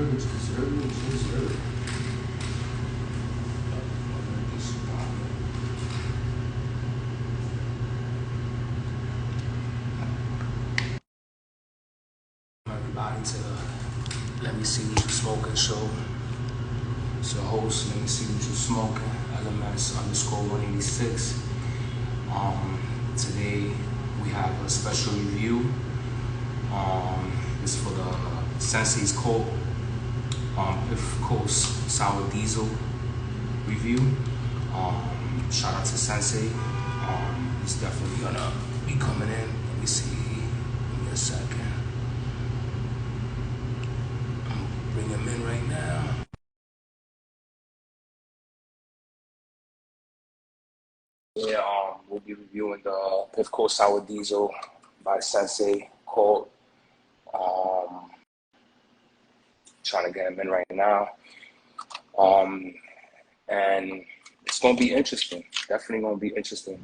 Everybody to Let Me See What You Smoking show. It's your host, Let Me See What You Smoking, LMS _186. Today we have a special review. It's for the Sensei Cole Piff Sour Diesel review. Shout out to Sensei. He's definitely gonna be coming in. Let me see. Give me a second. Bring him in right now. Yeah, we'll be reviewing the Piff Sour Diesel by Sensei Cole. Trying to get him in right now. And it's gonna be interesting. Definitely gonna be interesting.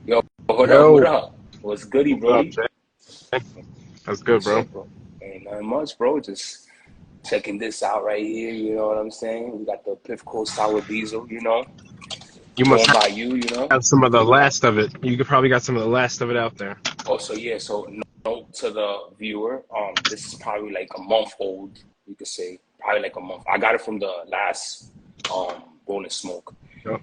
Yo, what up? What's goody, bro? That's good, bro. Ain't nothing much, bro. Just checking this out right here. You know what I'm saying? We got the Piff Sour Diesel. You know, you must by you know, have some of the last of it. You could probably got some of the last of it out there. Oh, so yeah. So note to the viewer. This is probably like a month old. You could say probably like a month. I got it from the last bonus smoke. Yep.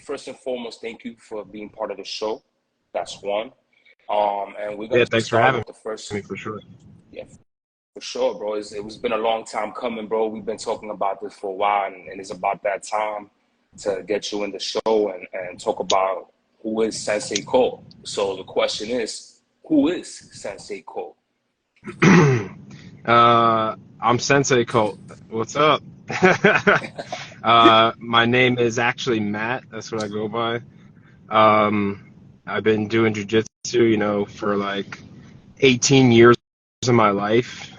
First and foremost, thank you for being part of the show. That's one. And we're gonna thanks start for having with the first. me for sure. Yeah, for sure, bro. It's been a long time coming, bro. We've been talking about this for a while, and it's about that time to get you in the show and talk about who is Sensei Cole. So the question is, who is Sensei Cole? I'm Sensei Cole. What's up? My name is actually Matt. That's what I go by. I've been doing jiu-jitsu, for like 18 years of my life.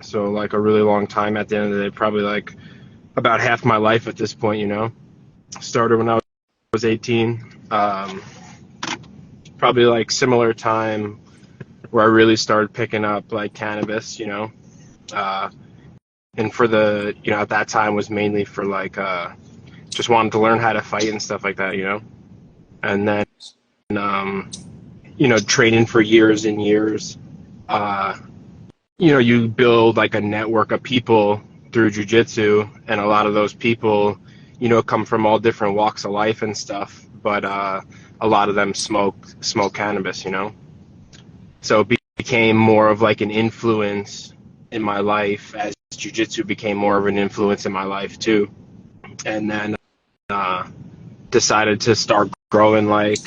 So like a really long time at the end of the day, probably like about half my life at this point, Started when I was 18. Probably like similar time where I really started picking up like cannabis, and for the, at that time was mainly for like, just wanted to learn how to fight and stuff like that, and then, training for years and years, you build like a network of people through jiu-jitsu, and a lot of those people, come from all different walks of life and stuff, but a lot of them smoke cannabis, so it became more of like an influence in my life as jiu-jitsu became more of an influence in my life too. And then decided to start growing like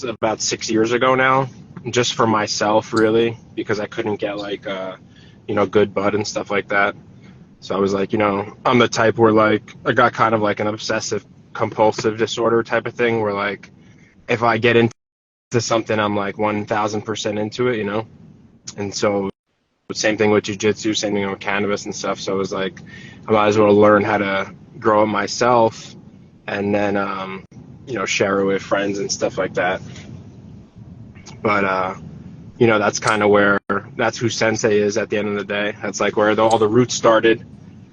about 6 years ago now, just for myself really, because I couldn't get like good bud and stuff like that. So I was like, I'm the type where like I got kind of like an obsessive compulsive disorder type of thing where like if I get into something, I'm like 1000% into it, and so same thing with jiu-jitsu, same thing with cannabis and stuff. So I was like, I might as well learn how to grow it myself and then share it with friends and stuff like that. But that's kind of that's who Sensei is at the end of the day. That's like where all the roots started.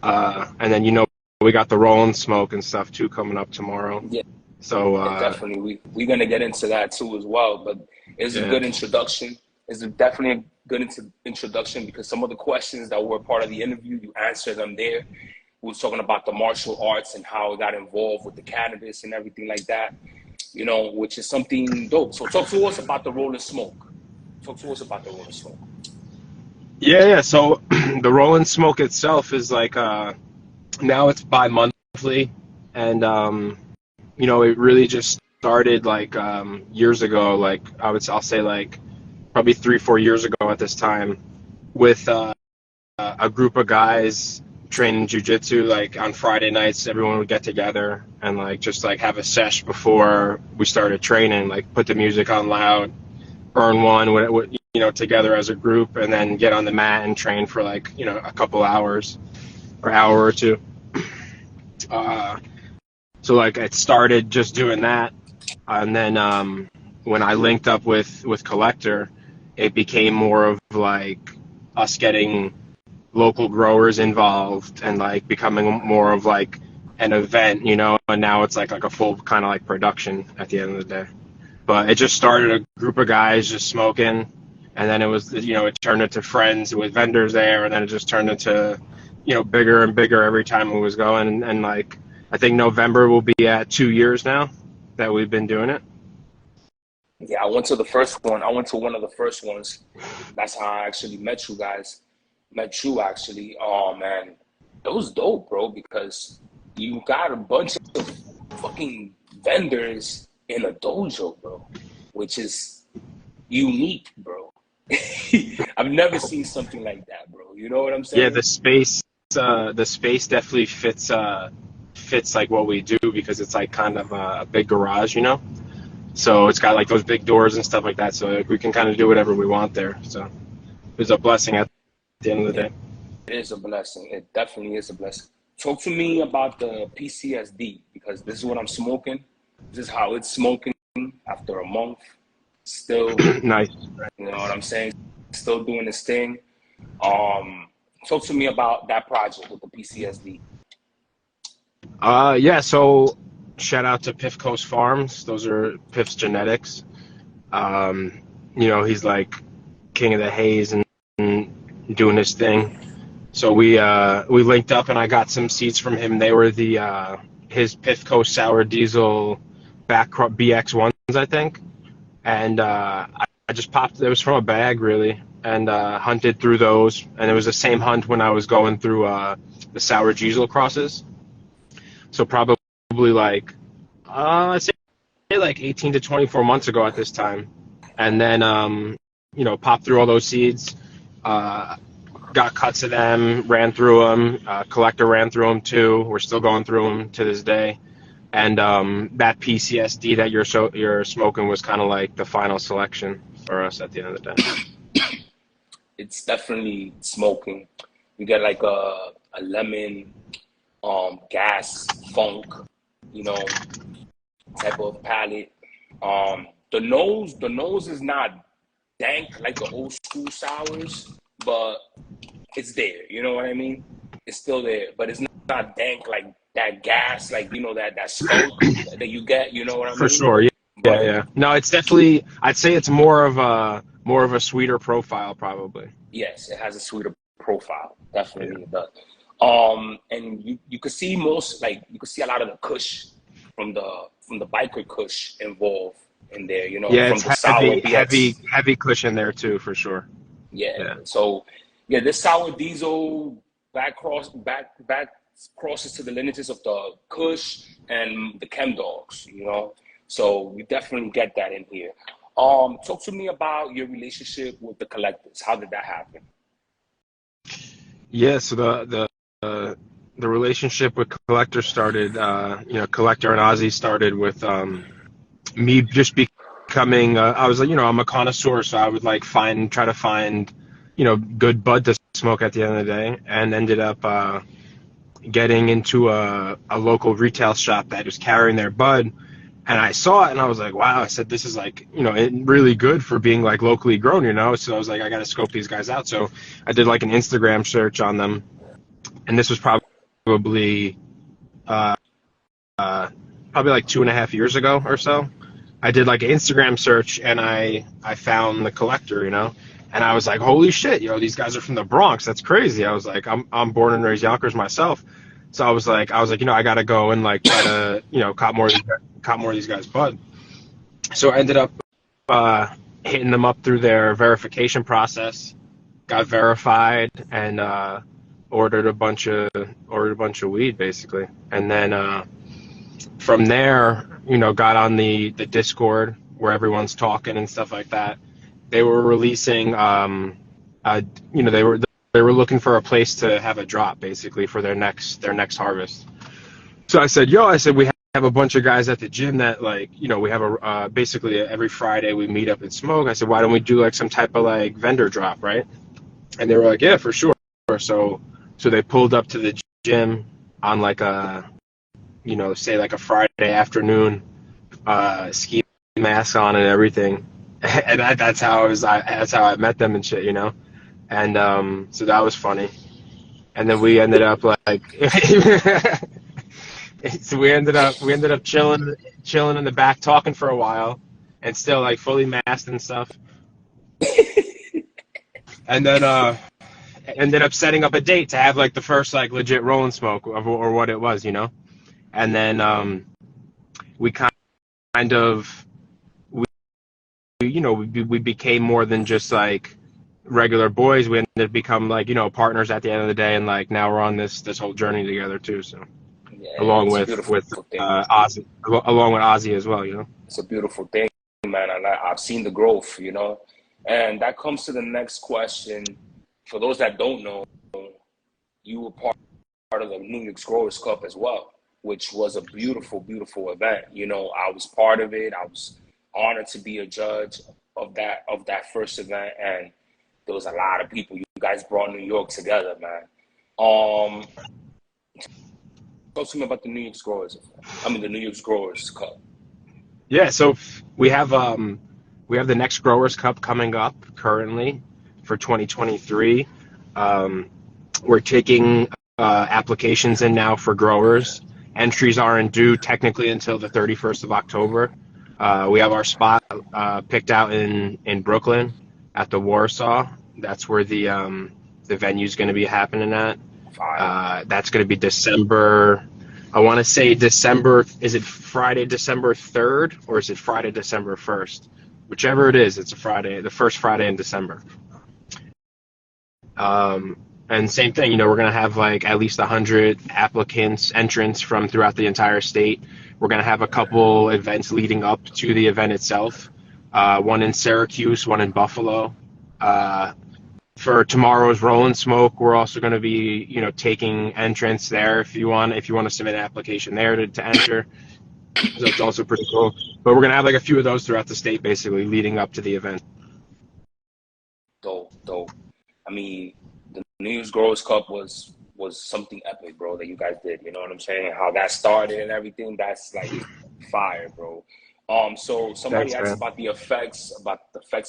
And then we got the roll and smoke and stuff too coming up tomorrow. Yeah. So definitely, we're gonna get into that too as well. But it's a good introduction. It's definitely a good introduction because some of the questions that were part of the interview, you answered them there. We were talking about the martial arts and how it got involved with the cannabis and everything like that. Which is something dope. So talk to us about the roll and smoke. Yeah. So the roll and smoke itself is like now it's bi-monthly, and it really just started like years ago. Like I'll say like probably 3-4 years ago at this time, with a group of guys training jiu-jitsu. Like on Friday nights, everyone would get together and like just like have a sesh before we started training. Like put the music on loud, burn one, together as a group, and then get on the mat and train for like a couple hours or hour or two. So like it started just doing that, and then when I linked up with Collector, it became more of like us getting local growers involved and like becoming more of like an event, you know, and now it's like a full kind of like production at the end of the day. But it just started a group of guys just smoking, and then it was, you know, it turned into friends with vendors there, and then it just turned into, you know, bigger and bigger every time it was going. And like, I think November will be at 2 years now that we've been doing it. Yeah, I went to the first one. I went to one of the first ones. That's how I actually met you guys. Met you actually. Oh man, it was dope, bro, because you got a bunch of fucking vendors in a dojo, bro, which is unique, bro. I've never seen something like that, bro. You know what I'm saying? Yeah, the space definitely fits like what we do, because it's like kind of a big garage, you know. So it's got like those big doors and stuff like that. So like, we can kind of do whatever we want there. So it was a blessing at the end of the day. It is a blessing. It definitely is a blessing. Talk to me about the PCSD, because this is what I'm smoking. This is how it's smoking after a month. Still, Nice. you know what I'm saying? Still doing its thing. Talk to me about that project with the PCSD. Yeah, so shout out to Piff Coast Farms. Those are Piff's genetics. You know, he's like king of the haze and doing his thing. So we linked up, and I got some seeds from him. They were the his Piff Coast Sour Diesel back BX1s, I think. And I just popped. It was from a bag, really, and hunted through those. And it was the same hunt when I was going through the Sour Diesel crosses. So probably like I'd say like 18 to 24 months ago at this time. And then you know, popped through all those seeds. Got cuts of them, ran through them. Collector ran through them too. We're still going through them to this day. And that PCSD that you're smoking was kind of like the final selection for us at the end of the day. It's definitely smoking. You get like a lemon, gas, funk, you know, type of palate. The nose is not dank like the old school sours, but it's there. You know what I mean? It's still there, but it's not dank like that gas, like, you know, that skunk that you get. You know what I mean? For sure, yeah, But yeah. No, it's definitely. I'd say it's more of a sweeter profile, probably. yes, it has a sweeter profile. Definitely Yeah. it does. And you could see most, like, you could see a lot of the kush from the biker kush involved in there, you know, Yeah, from it's the sour BX. heavy cushion there too, for sure. Yeah. Yeah. So yeah, this sour diesel back crosses to the lineages of the kush and the chem dogs, you know. So we definitely get that in here. Talk to me about your relationship with the collectors. How did that happen? Yeah. So the relationship with Collector started. You know, Collector and Ozzy started with me just becoming. I was like, you know, I'm a connoisseur, so I would like try to find, you know, good bud to smoke at the end of the day, and ended up getting into a local retail shop that was carrying their bud. And I saw it, and I was like, wow. I said, this is like, you know, really good for being like locally grown, you know. So I was like, I got to scope these guys out. So I did like an Instagram search on them, and this was probably uh, probably like 2.5 years ago or so. I did like an Instagram search, and I found the Collector, you know. And I was like, holy shit, you know, these guys are from the Bronx. That's crazy. I was like, I'm born and raised Yonkers myself. So I was like, you know, I gotta go and like try to, you know, cop more of these guys' bud. So I ended up hitting them up through their verification process, got verified, and ordered a bunch of weed basically. And then from there, you know, got on the Discord where everyone's talking and stuff like that. They were releasing, you know, they were looking for a place to have a drop basically for their next harvest. So I said, we have a bunch of guys at the gym that, like, you know, we have a basically every Friday we meet up and smoke. I said, why don't we do like some type of like vendor drop, right? And they were like, yeah, for sure. So they pulled up to the gym on like a, you know, say like a Friday afternoon, ski mask on and everything. And that's how I met them and shit, you know. And so that was funny. And then we ended up like, so we ended up chilling in the back, talking for a while, and still like fully masked and stuff. And then ended up setting up a date to have like the first like legit roll and smoke or what it was, you know. And then we kind of we became more than just like regular boys. We ended up become like partners at the end of the day, and like now we're on this whole journey together too. So Yeah, along it's a with beautiful thing. Ozzy, along with Ozzy as well, It's a beautiful thing, man. And I've seen the growth, And that comes to the next question. For those that don't know, you were part of the New York Growers Cup as well, which was a beautiful, beautiful event. I was part of it. I was honored to be a judge of that first event, and there was a lot of people. You guys brought New York together, man. Talk to me about the New York Growers. The New York Growers Cup. Yeah, so we have the next Growers Cup coming up currently for 2023. We're taking applications in now for growers. Entries aren't due technically until the 31st of October. We have our spot picked out in Brooklyn at the Warsaw. That's where the venue's going to be happening at. That's going to be December. I want to say December. Is it Friday, December 3rd, or is it Friday, December 1st? Whichever it is, it's a Friday, the first Friday in December. And same thing, we're going to have like at least 100 entrants from throughout the entire state. We're going to have a couple events leading up to the event itself. One in Syracuse, one in Buffalo. For tomorrow's Roll and Smoke, we're also going to be, taking entrants there if you want to submit an application there to enter. So it's also pretty cool. But we're going to have like a few of those throughout the state, basically, leading up to the event. Dope. The New Year's Growers Cup was something epic, bro, that you guys did. You know what I'm saying? How that started and everything, that's like fire, bro. So somebody Thanks, asked man. about the effects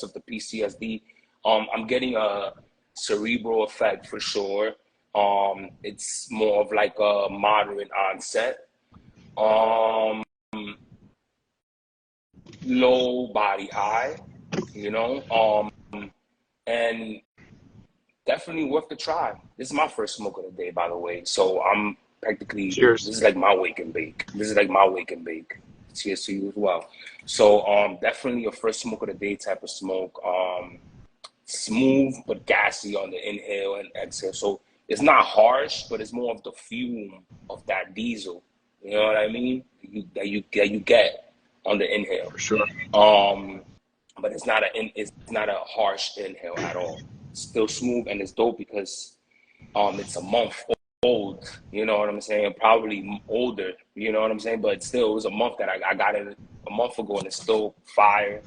of the PCSD. I'm getting a cerebral effect for sure. It's more of like a moderate onset. Um, Low body high, and definitely worth the try. This is my first smoke of the day, by the way. So I'm practically, Cheers. this is like my wake and bake. Cheers to you as well. So definitely a first smoke of the day type of smoke. Smooth but gassy on the inhale and exhale. So it's not harsh, but it's more of the fume of that diesel. You know what I mean? That you get on the inhale. For sure. But it's not a harsh inhale at all. It's still smooth, and it's dope because it's a month old. You know what I'm saying? Probably older. You know what I'm saying? But still, it was a month that I got it a month ago, and it's still fire.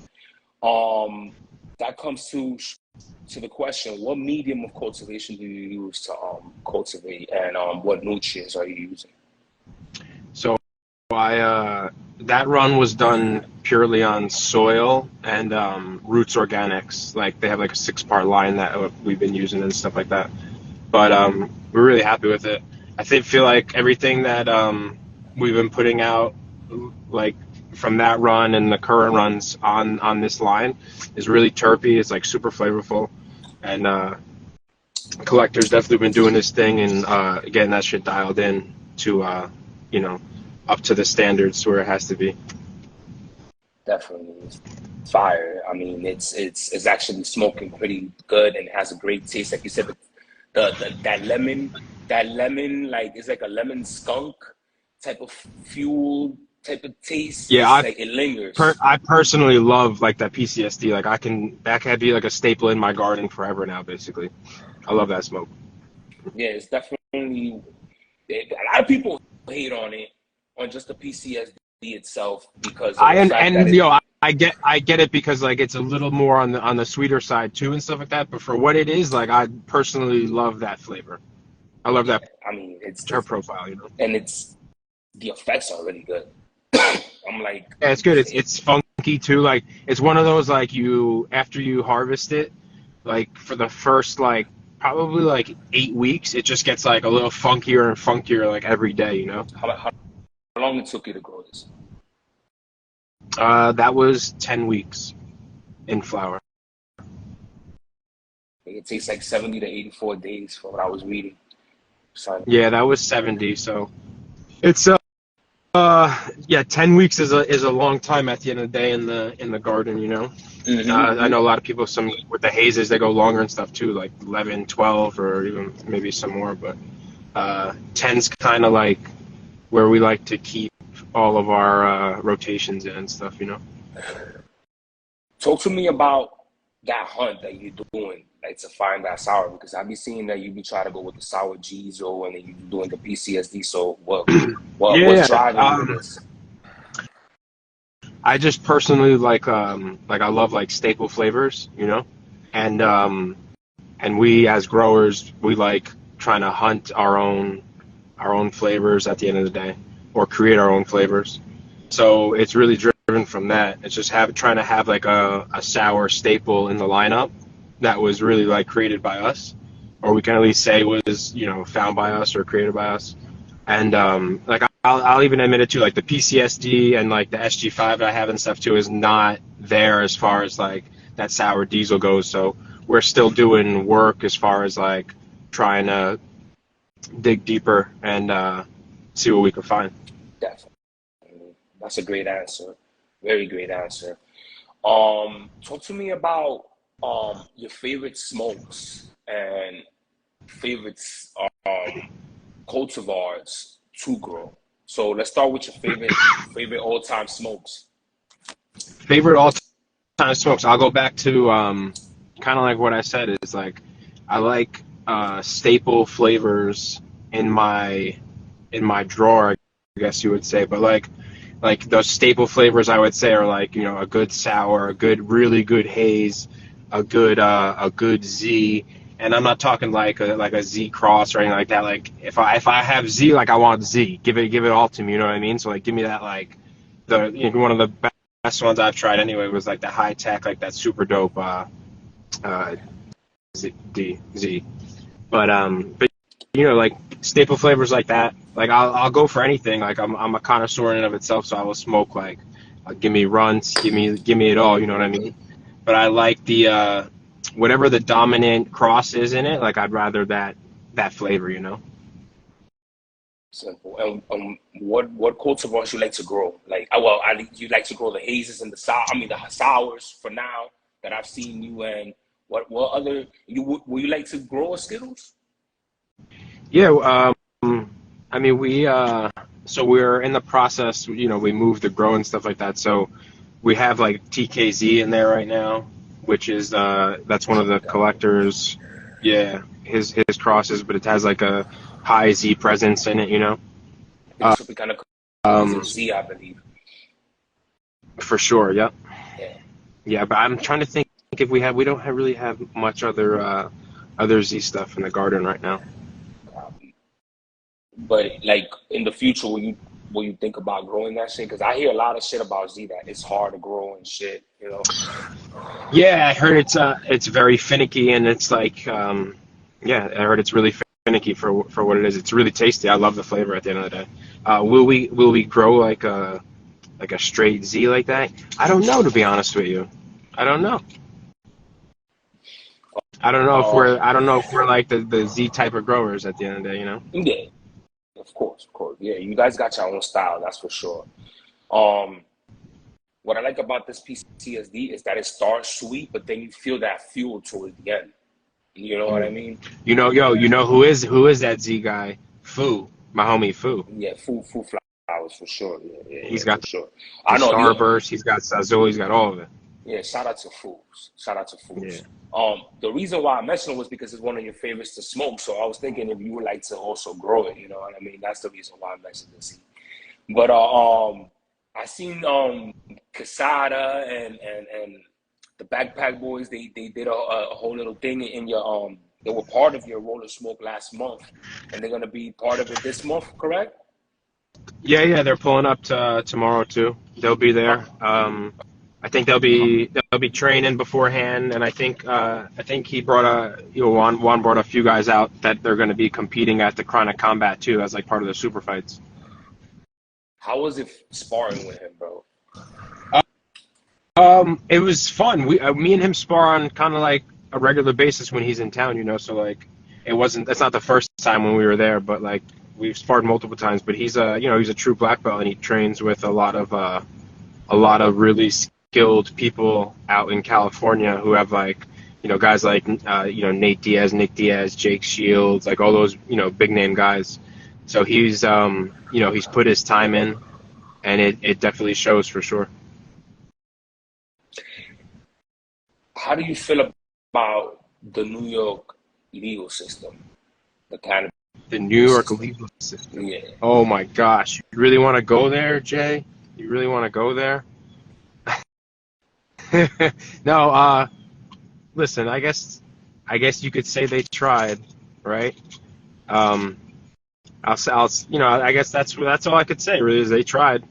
That comes to the question: what medium of cultivation do you use to cultivate, and what nutrients are you using? So that run was done purely on soil and Roots Organics. Like they have like a 6-part line that we've been using and stuff like that. But we're really happy with it. Feel like everything that we've been putting out, like from that run and the current runs on this line, is really terpy. It's like super flavorful, and Collector's definitely been doing his thing and getting that shit dialed in to up to the standards where it has to be. Definitely, it's fire. It's actually smoking pretty good and has a great taste. Like you said, that lemon, like it's like a lemon skunk type of fuel type of taste. Yeah, It's like it lingers. I personally love like that PCSD. Like that can be like a staple in my garden forever now. Basically, I love that smoke. Yeah, it's definitely a lot of people hate on it on just the PCSD itself because of I the fact that and yo, I get it because like it's a little more on the sweeter side too and stuff like that. But for what it is, like I personally love that flavor. I love yeah, that terp it's profile. and it's the effects are really good. I'm like, Yeah, it's good. It's funky too. Like it's one of those like you after you harvest it, like for the first like probably like 8 weeks, it just gets like a little funkier and funkier like every day, you know. How long it took you to grow this? That was 10 weeks in flower. Like, it takes like 70 to 84 days from what I was reading. So, Yeah, that was 70. So it's yeah, 10 weeks is a long time at the end of the day in the garden, you know. I know a lot of people, some with the hazes, they go longer and stuff too, like 11, 12, or even maybe some more. But 10's kind of like where we like to keep all of our rotations in and stuff, you know. talk to me about that hunt that you're doing, like to find that sour, because I be seeing that you be trying to go with the sour Gizo and then you doing the PCSD. So what's Yeah, driving you to this? I just personally like I love like staple flavors, you know, and and we as growers we like trying to hunt our own flavors at the end of the day, or create our own flavors. So it's really driven from that. It's just trying to have like a sour staple in the lineup that was really like created by us, or we can at least say was, you know, found by us or created by us. And like I'll even admit it too, like the PCSD and like the SG5 that I have and stuff too is not there as far as like that sour diesel goes. So we're still doing work as far as like trying to dig deeper and see what we can find. Definitely. That's a great answer. Very great answer. Talk to me about your favorite smokes and favorites cultivars to grow. So let's start with your favorite all time smokes. Favorite all time smokes. I'll go back to kind of like what I said is like I like staple flavors in my drawer, I guess you would say. But like those staple flavors, I would say are like, you know, a good sour, a good really good haze, a good Z. And I'm not talking like a Z cross or anything like that. Like if I have Z, like I want Z. Give it all to me. You know what I mean? So like give me that like the, you know, one of the best ones I've tried anyway was like the high tech, like that super dope uh, Z. But you know, like staple flavors like that, like I'll go for anything. Like I'm a connoisseur in and of itself, so I will smoke like give me runts, give me it all. You know what I mean? But I like the whatever the dominant cross is in it. Like I'd rather that flavor. You know? Simple. And what cultivars you like to grow? Like, you like to grow the hazes and the sour. I mean, the sours for now that I've seen you and what other will you like to grow a Skittles? Yeah. I mean we so we're in the process. You know, we moved to grow and stuff like that. So we have like TKZ in there right now, which is that's one of the collectors. Yeah, his crosses, but it has like a high Z presence in it, you know. I think Tropicana is a Um, Z, I believe. for sure. Yep. Yeah. Yeah, but I'm trying to think if we don't really have much other Z stuff in the garden right now. But like in the future, will you think about growing that shit? Because I hear a lot of shit about Z that it's hard to grow and shit. You know. Yeah, I heard it's very finicky and it's like yeah, I heard it's really finicky for what it is. It's really tasty. I love the flavor at the end of the day. Will we grow like a straight Z like that? I don't know, to be honest with you. I don't know. Um. I don't know if we're like the Z type of growers at the end of the day, you know? Yeah. Of course. Of course. Yeah. You guys got your own style. That's for sure. Um. What I like about this PCSD is that it starts sweet, but then you feel that fuel towards the end. You know what I Mm. mean? You know, you know who is that Z guy? Fu, my homie Fu. Yeah, food flowers for sure. Yeah, yeah, He's yeah, for got sure. the I know you. Starburst, he's got Sazul, he's got all of it. Yeah, shout out to Fools. Shout out to Yeah. Fools. The reason why I mentioned it was because it's one of your favorites to smoke. So I was thinking if you would like to also grow it, you know what I mean? That's the reason why I mentioned this. But I seen Casada and the Backpack Boys. They did a whole little thing in your they were part of your roller smoke last month, and they're gonna be part of it this month, correct? Yeah, they're pulling up to tomorrow too. They'll be Uh, there. I think they'll be training beforehand, and I think he brought Juan brought a few guys out that they're going to be competing at the Chronic Combat too as like part of the super fights. How was it sparring with him, bro? It was fun. Me and him spar on kind of like a regular basis when he's in town, So like, that's not the first time when we were there, but like we've sparred multiple times. But he's a true black belt, and he trains with a lot of really skilled people out in California who have like, guys like Nate Diaz, Nick Diaz, Jake Shields, like all those big name guys. So he's put his time in, and it definitely shows for sure. How do you feel about the New York legal system, the cannabis The New York system? legal system. Yeah. Oh my gosh, you really want to go there, Jay? You really want to go there? No, listen, I guess you could say they tried, right? Um, I guess that's all I could say. Really, is they tried.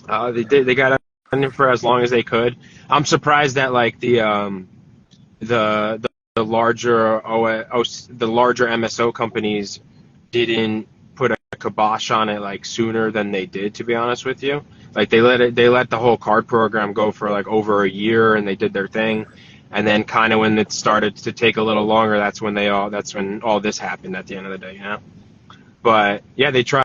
They got in for as long as they could. I'm surprised that like the larger the larger MSO companies didn't put a kibosh on it like sooner than they did. To be honest with you, like they let the whole card program go for like over a year, and they did their thing. And then kind of when it started to take a little longer, that's when all this happened at the end of the day. But yeah, they tried.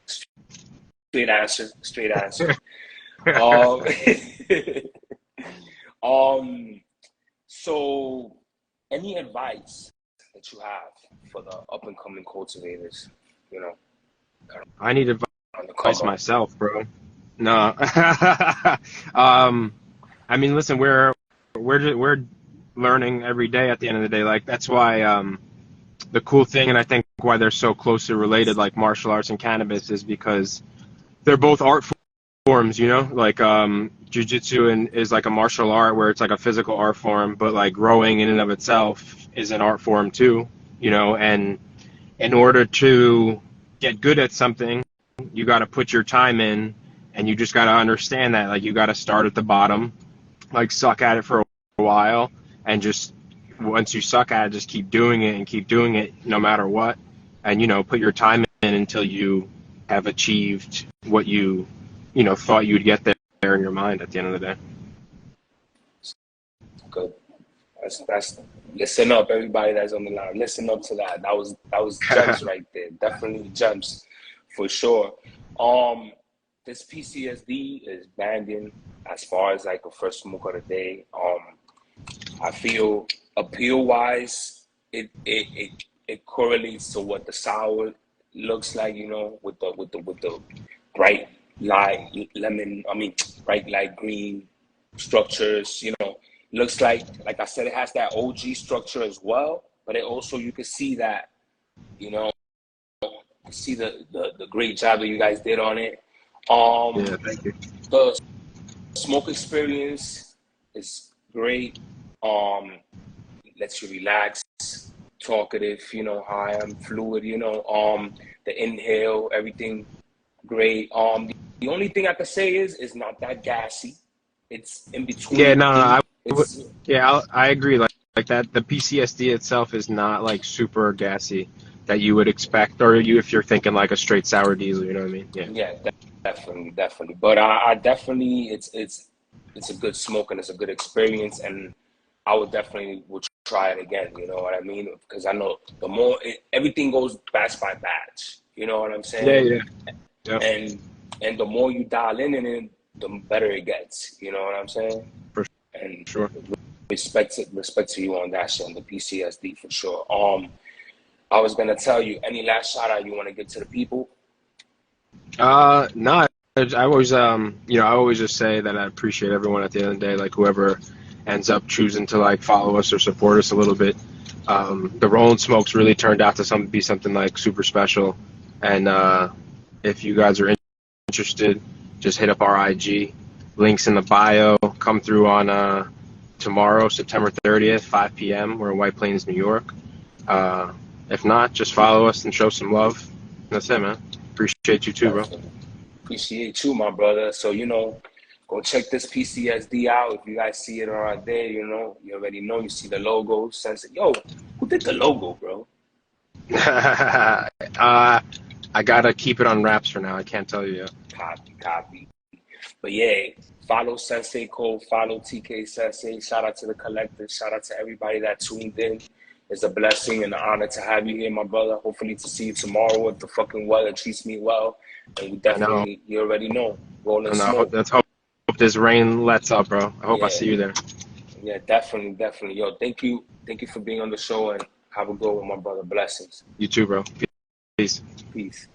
Straight answer. Straight answer. Um, um, so any advice that you have for the up and coming cultivators, you know, I need on the advice come up? myself, bro. No. I mean, listen, we're learning every day at the end of the day. Like that's why the cool thing, and I think why they're so closely related, like martial arts and cannabis, is because they're both art forms. Like jujitsu is like a martial art where it's like a physical art form, but like growing in and of itself is an art form too. And in order to get good at something, you got to put your time in, and you just got to understand that like you got to start at the bottom, like suck at it for a while, and just once you suck at it, just keep doing it and keep doing it no matter what, and put your time in until you have achieved what you thought you'd get there in your mind at the end of the day. Good. That's listen up, everybody that's on the line. Listen up to that. That was gems right there. Definitely gems for sure. Um, this PCSD is banging as far as like a first smoke of the day. I feel appeal wise, it correlates to what the sour looks like, with the bright light lemon, I mean bright light green structures, looks like I said, it has that OG structure as well, but it also you can see that, you know, see the great job that you guys did on it. Yeah, thank you. The smoke experience is great. Lets you relax, talkative, high, I'm fluid, the inhale, everything great. The only thing I could say is it's not that gassy. It's in Yeah, no, no, between. It's yeah, I agree. Like that, the PCSD itself is not like super gassy that you would expect, or if you're thinking like a straight sour diesel, you know what I mean? Yeah, Yeah, definitely, definitely. But I definitely it's a good smoke and it's a good experience, and I would definitely would try it again. You know what I mean? Because I know the more everything goes batch by batch. You know what I'm yeah, saying? yeah, yeah, And the more you dial in it, the better it gets. You know what I'm saying? for And sure. respect to you on that shit, on the PCSD for sure. I was gonna tell you, any last shout out you want to give to the people? No, I always just say that I appreciate everyone at the end of the day, like whoever ends up choosing to like follow us or support us a little bit. The Rolling Smokes really turned out to be something like super special, and if you guys are interested, just hit up our IG. Links in the bio. Come through on tomorrow, September 30th, 5 p.m. We're in White Plains, New York. Uh, if not, just follow us and show some love. That's it, man. Appreciate you too, bro. Definitely appreciate you, my brother. So Go check this PCSD out. If you guys see it around there, you know, you already know. You see the logo. Sensei. Yo, who did the logo, bro? I gotta keep it on wraps for now. I can't tell you yet. Copy. But yeah, follow Sensei Cole, follow TK Sensei. Shout out to the collectors. Shout out to everybody that tuned in. It's a blessing and an honor to have you here, my brother. Hopefully to see you tomorrow if the fucking weather treats me well. And we definitely, you already know, rolling smoke. Let's hope this rain lets up, bro. I hope I see you there. Yeah, definitely. Yo, thank you for being on the show, and have a good one, my brother. Blessings. You too, bro. Peace. Peace.